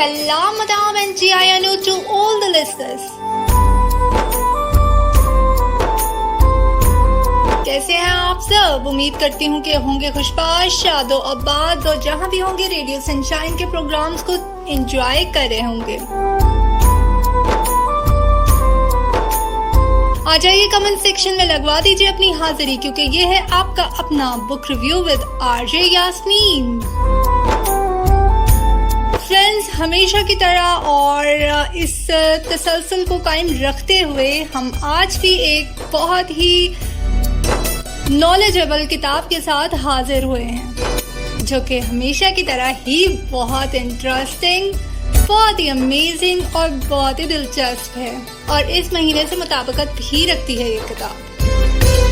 Salam, madam, and Jiayanu to all the listeners. कैसे हैं आप सब? उम्मीद करती हूँ कि होंगे खुशबाश, शादो आबाद और जहाँ भी होंगे रेडियो सनशाइन के प्रोग्राम्स को एंजॉय कर रहे होंगे। आ जाइए कमेंट सेक्शन में लगवा दीजिए अपनी हाजिरी, क्योंकि ये है आपका अपना book review with RJ Yasmeen. Friends, हमेशा की तरह और इस तसलसल को कायम रखते हुए हम आज भी एक बहुत ही नॉलेजेबल किताब के साथ हाजिर हुए हैं, जो कि हमेशा की तरह ही बहुत इंटरेस्टिंग, बहुत ही अमेजिंग और बहुत ही दिलचस्प है और इस महीने से मुताबिकत भी रखती है ये किताब।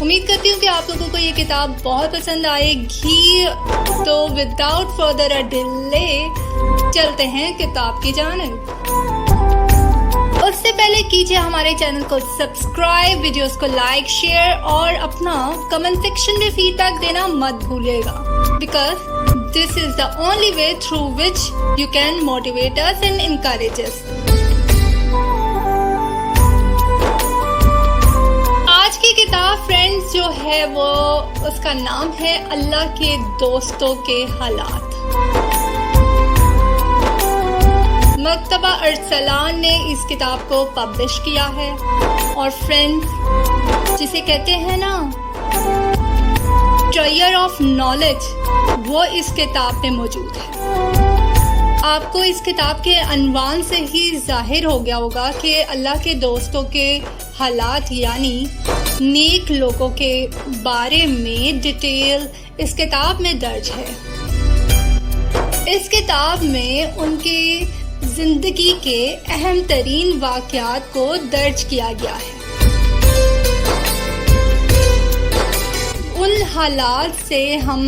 उम्मीद करती हूँ कि आप लोगों को ये किताब बहुत पसंद आएगी। तो विदाउट फर्दर अ डिले चलते हैं किताब की जानिब। उससे पहले कीजिए हमारे चैनल को सब्सक्राइब, वीडियोस को लाइक, शेयर और अपना कमेंट सेक्शन में फीडबैक देना मत भूलिएगा, because this is the only way through which you can motivate us and encourage us. आज की किताब फ्रेंड्स जो है वो उसका नाम है अल्लाह के दोस्तों के हालात। मकतबा अरसलान ने इस किताब को पब्लिश किया है और फ्रेंड्स, जिसे कहते हैं ना ट्रेजर ऑफ नॉलेज, वो इस किताब में मौजूद है। आपको इस किताब के अनवान से ही जाहिर हो गया होगा कि अल्लाह के दोस्तों के हालात यानी नेक लोगों के बारे में डिटेल इस किताब में दर्ज है। इस किताब में उनकी जिंदगी के अहम तरीन वाक़यात को दर्ज किया गया है। उन हालात से हम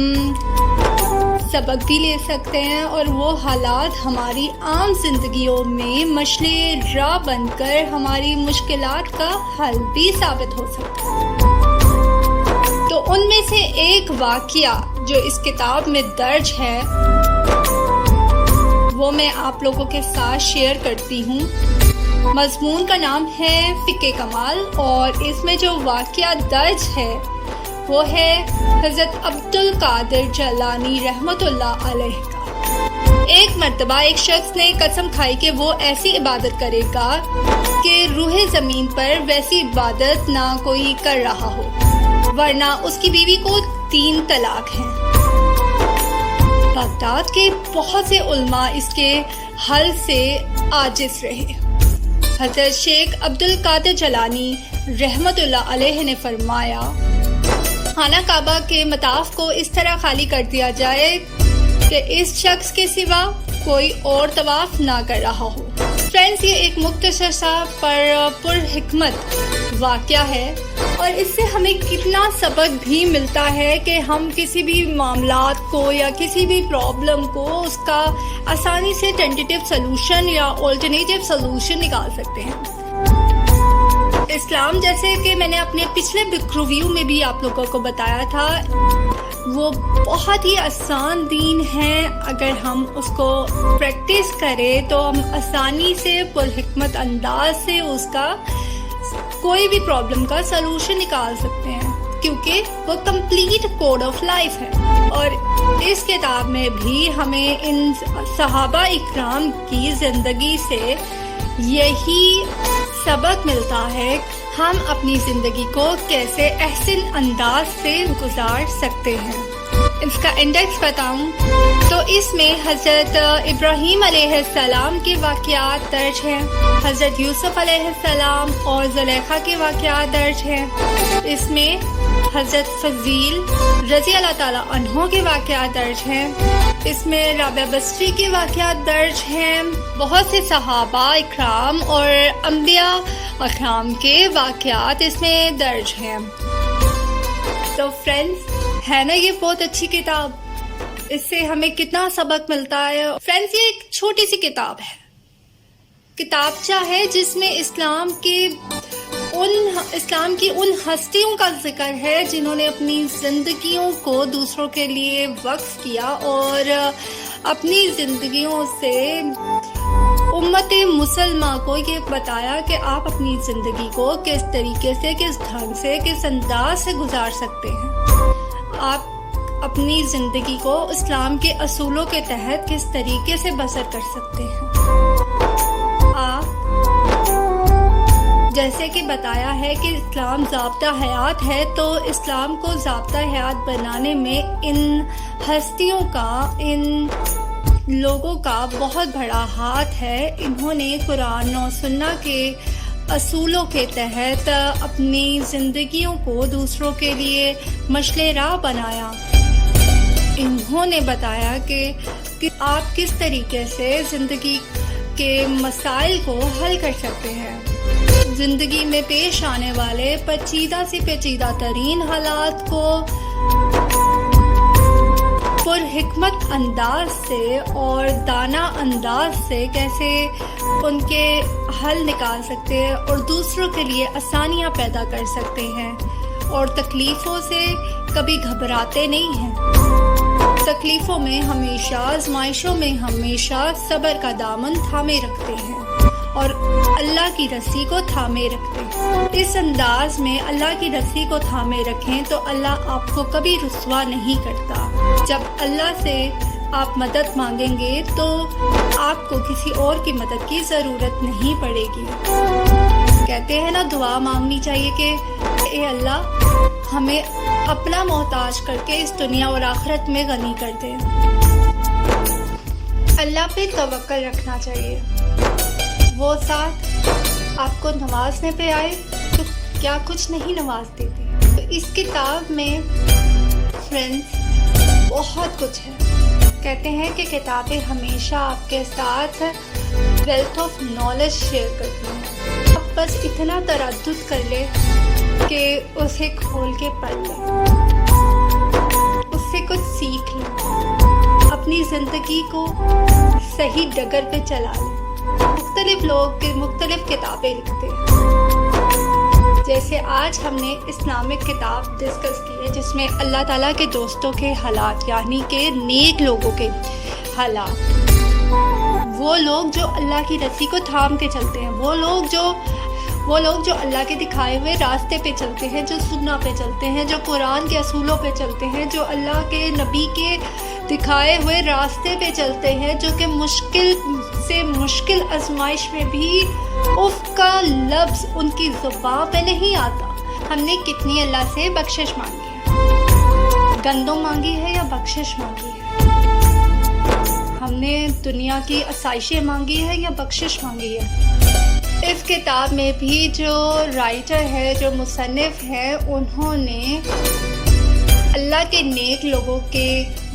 सबक भी ले सकते हैं और वो हालात हमारी आम जिंदगियों में मशले राह बनकर हमारी मुश्किलात का हल भी साबित हो सकता है। तो उनमें से एक वाक़या जो इस किताब में दर्ज है वो मैं आप लोगों के साथ शेयर करती हूँ। मज़मून का नाम है फ़िक़े कमाल और इसमें जो वाक़या दर्ज है वो है हज़रत अब्दुल कादिर जलानी रहमतुल्लाह अलैह का। एक मर्तबा एक शख्स ने कसम खाई कि वो ऐसी इबादत करेगा कि रूहे ज़मीन पर वैसी इबादत ना कोई कर रहा हो, वरना उसकी बीवी को 3 तलाक हैं। बगदाद के बहुत से उल्मा इसके हल से आजिज रहे। हज़रत शेख अब्दुल कादिर जलानी रहमतुल्लाह अलैह ने फरमाया, खाना काबा के मताफ को इस तरह खाली कर दिया जाए कि इस शख्स के सिवा कोई और तवाफ ना कर रहा हो। फ्रेंड्स, ये एक मुख्तसर सा पर पुरहिकमत वाक़या है और इससे हमें कितना सबक भी मिलता है कि हम किसी भी मामलात को या किसी भी प्रॉब्लम को उसका आसानी से टेंटेटिव सलूशन या ऑल्टरनेटिव सलूशन निकाल सकते हैं। इस्लाम, जैसे कि मैंने अपने पिछले बुक रिव्यू में भी आप लोगों को बताया था, वो बहुत ही आसान दीन है। अगर हम उसको प्रैक्टिस करें तो हम आसानी से पुरहिकमत अंदाज से उसका कोई भी प्रॉब्लम का सलूशन निकाल सकते हैं, क्योंकि वो कंप्लीट कोड ऑफ लाइफ है। और इस किताब में भी हमें इन सहाबा इकराम की जिंदगी से यही सबक मिलता है, हम अपनी जिंदगी को कैसे अहसन अंदाज से गुजार सकते हैं। इसका इंडेक्स बताऊं तो इसमें हज़रत इब्राहीम अलैहिस्सलाम के वाक़यात दर्ज हैं, हज़रत यूसुफ अलैहिस्सलाम और ज़ुलेखा के वाक़यात दर्ज हैं। इसमें हज़रत फ़ज़ील रज़ी अल्लाह ताला अन्हो के वाक़यात दर्ज हैं। इसमें राबिया बसरी के वाक़यात दर्ज हैं। बहुत से सहाबा इकराम और अंबिया इकराम के वाक़यात इसमें दर्ज हैं। तो फ्रेंड्स, है ना ये बहुत अच्छी किताब? इससे हमें कितना सबक मिलता है। फ्रेंड्स, ये एक छोटी सी किताब है, किताबचा है जिसमें इस्लाम की उन हस्तियों का जिक्र है जिन्होंने अपनी जिंदगियों को दूसरों के लिए वक्फ किया और अपनी जिंदगियों से उम्मत मुसलमा को ये बताया कि आप अपनी ज़िंदगी को किस तरीके से, किस ढंग से, किस अंदाज से गुजार सकते हैं। आप अपनी ज़िंदगी को इस्लाम के असूलों के तहत किस तरीके से बसर कर सकते हैं। आप जैसे कि बताया है कि इस्लाम ज़ाब्ता हयात है, तो इस्लाम को ज़ाब्ता हयात बनाने में इन हस्तियों का, इन लोगों का बहुत बड़ा हाथ है। इन्होंने कुरान और सुन्ना के असूलों के तहत अपनी ज़िंदगियों को दूसरों के लिए मशले राह बनाया। इन्होंने बताया कि आप किस तरीके से ज़िंदगी के मसाइल को हल कर सकते हैं। ज़िंदगी में पेश आने वाले पेचीदा से पेचीदा तरीन हालात को पुरहिकमत अंदाज से और दाना अंदाज से कैसे उनके हल निकाल सकते हैं और दूसरों के लिए आसानियाँ पैदा कर सकते हैं, और तकलीफ़ों से कभी घबराते नहीं हैं। तकलीफ़ों में हमेशा, आज़माइशों में हमेशा सब्र का दामन थामे रखते हैं और अल्लाह की रस्सी को थामे रखते हैं। इस अंदाज में अल्लाह की रस्सी को थामे रखें तो अल्लाह आपको कभी रुस्वा नहीं करता। जब अल्लाह से आप मदद मांगेंगे तो आपको किसी और की मदद की ज़रूरत नहीं पड़ेगी। कहते हैं ना, दुआ मांगनी चाहिए कि ए अल्लाह हमें अपना मोहताज करके इस दुनिया और आखिरत में गनी कर दे। अल्लाह पे तवक्कल रखना चाहिए। वो साथ आपको नवाजने पे आए तो क्या कुछ नहीं नवाज देते। तो इस किताब में फ्रेंड्स बहुत कुछ है। कहते हैं कि किताबें हमेशा आपके साथ वेल्थ ऑफ नॉलेज शेयर करती हैं। आप बस इतना तरद्दुद कर ले कि उसे खोल के पढ़ ले, उससे कुछ सीख ले, अपनी ज़िंदगी को सही डगर पे चला ले। मुख्तलिफ लोग मुख्तलिफ किताबें लिखते हैं। जैसे आज हमने इस्लामिक किताब डिस्कस की है जिसमें अल्लाह ताला के दोस्तों के हालात, यानी कि नेक लोगों के हालात, वो लोग जो अल्लाह की रस्सी को थाम के चलते हैं, वो लोग जो अल्लाह के दिखाए हुए रास्ते पे चलते हैं, जो सुन्ना पे चलते हैं, जो कुरान के असूलों पे चलते हैं, जो अल्लाह के नबी के दिखाए हुए रास्ते पे चलते हैं, जो कि मुश्किल से मुश्किल आजमाइश में भी उफ का लफ्ज़ उनकी ज़ुबान पे नहीं आता। हमने कितनी अल्लाह से बख्शिश मांगी है, गंदम मांगी है या बख्शिश मांगी है? हमने दुनिया की आसाइशें मांगी है या बख्शिश मांगी है? इस किताब में भी जो राइटर है, जो मुसन्निफ है, उन्होंने अल्लाह के नेक लोगों के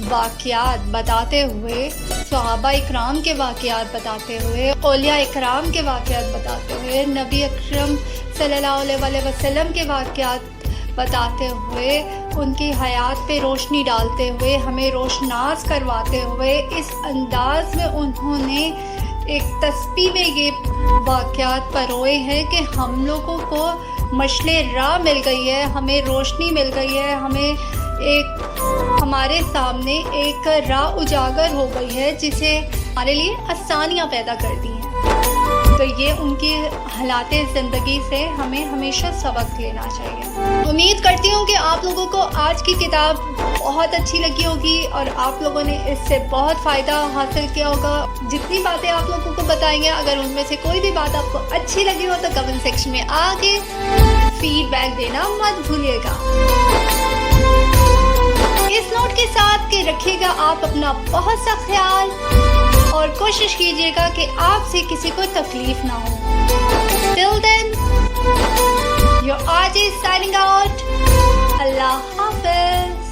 वाक़यात बताते हुए, सहाबा इकराम के वाक़यात बताते हुए, औलिया इकराम के वाक़यात बताते हुए, नबी अकरम सल्लल्लाहु अलैहि वसल्लम के वाक़यात बताते हुए, उनकी हयात पे रोशनी डालते हुए, हमें रोशनास करवाते हुए, इस अंदाज में उन्होंने एक तस्बीह में ये वाक़यात परोए हैं कि हम लोगों को मशले राह मिल गई है, हमें रोशनी मिल गई है, हमारे सामने एक राह उजागर हो गई है जिसे हमारे लिए आसानियाँ पैदा कर दी हैं। तो ये उनकी हालात ज़िंदगी से हमें हमेशा सबक लेना चाहिए। उम्मीद करती हूँ कि आप लोगों को आज की किताब बहुत अच्छी लगी होगी और आप लोगों ने इससे बहुत फ़ायदा हासिल किया होगा। जितनी बातें आप लोगों को बताएंगे, अगर उनमें से कोई भी बात आपको अच्छी लगी हो तो कमेंट सेक्शन में आके फीडबैक देना मत भूलिएगा। इस नोट के साथ कि रखिएगा आप अपना बहुत सा ख्याल और कोशिश कीजिएगा कि आपसे किसी को तकलीफ ना हो। Till then, your RJ signing out. Allah Hafiz.